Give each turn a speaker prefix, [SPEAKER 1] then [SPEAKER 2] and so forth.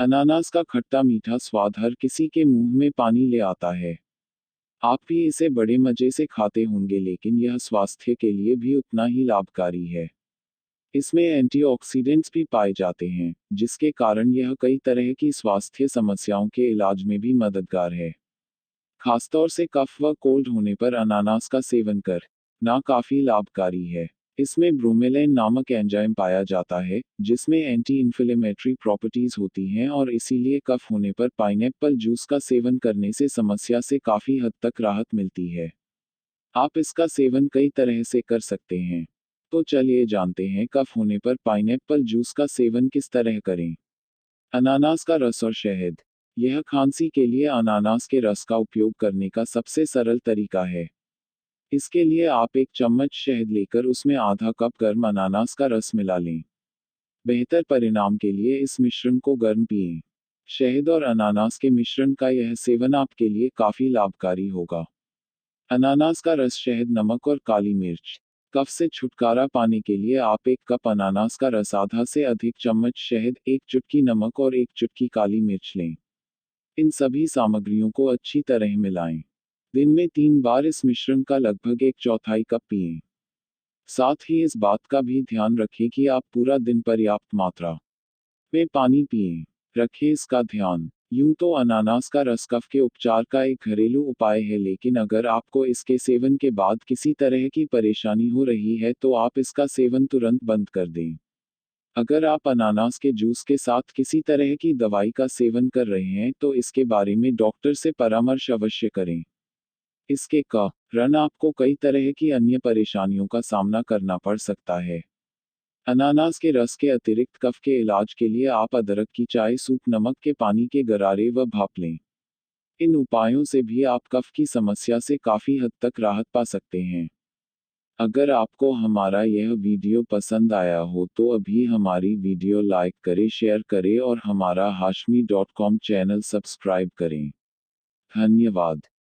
[SPEAKER 1] अनानास का खट्टा मीठा स्वाद हर किसी के मुंह में पानी ले आता है। आप भी इसे बड़े मजे से खाते होंगे, लेकिन यह स्वास्थ्य के लिए भी उतना ही लाभकारी है। इसमें एंटीऑक्सीडेंट्स भी पाए जाते हैं, जिसके कारण यह कई तरह की स्वास्थ्य समस्याओं के इलाज में भी मददगार है। खासतौर से कफ व कोल्ड होने पर अनानास का सेवन कर ना काफी लाभकारी है। इसमें ब्रोमेलैन नामक एंजाइम पाया जाता है, जिसमें एंटी इन्फ्लेमेटरी प्रॉपर्टीज होती हैं और इसीलिए कफ होने पर पाइनएप्पल जूस का सेवन करने से समस्या से काफी हद तक राहत मिलती है। आप इसका सेवन कई तरह से कर सकते हैं। तो चलिए जानते हैं कफ होने पर पाइनएप्पल जूस का सेवन किस तरह करें। अनानास का रस और शहद। यह खांसी के लिए अनानास के रस का उपयोग करने का सबसे सरल तरीका है। इसके लिए आप एक चम्मच शहद लेकर उसमें आधा कप गर्म अनानास का रस मिला लें। बेहतर परिणाम के लिए इस मिश्रण को गर्म पिएं। शहद और अनानास के मिश्रण का यह सेवन आपके लिए काफी लाभकारी होगा। अनानास का रस, शहद, नमक और काली मिर्च। कफ से छुटकारा पाने के लिए आप एक कप अनानास का रस, आधा से अधिक चम्मच शहद, एक चुटकी नमक और एक चुटकी काली मिर्च लें। इन सभी सामग्रियों को अच्छी तरह मिलाएं। दिन में 3 बार इस मिश्रण का लगभग 1/4 कप पिएं। साथ ही इस बात का भी ध्यान रखें कि आप पूरा दिन पर्याप्त मात्रा में पानी पिएं। रखें इसका ध्यान। यूं तो अनानास का रस कफ के उपचार का एक घरेलू उपाय है, लेकिन अगर आपको इसके सेवन के बाद किसी तरह की परेशानी हो रही है तो आप इसका सेवन तुरंत बंद कर दें। अगर आप अनानास के जूस के साथ किसी तरह की दवाई का सेवन कर रहे हैं तो इसके बारे में डॉक्टर से परामर्श अवश्य करें। इसके कारण आपको कई तरह की अन्य परेशानियों का सामना करना पड़ सकता है। अनानास के रस के अतिरिक्त कफ के इलाज के लिए आप अदरक की चाय, सूप, नमक के पानी के गरारे व भाप लें। इन उपायों से भी आप कफ की समस्या से काफी हद तक राहत पा सकते हैं। अगर आपको हमारा यह वीडियो पसंद आया हो तो अभी हमारी वीडियो लाइक करें, शेयर करें और हमारा हाशमी.com चैनल सब्सक्राइब करें। धन्यवाद।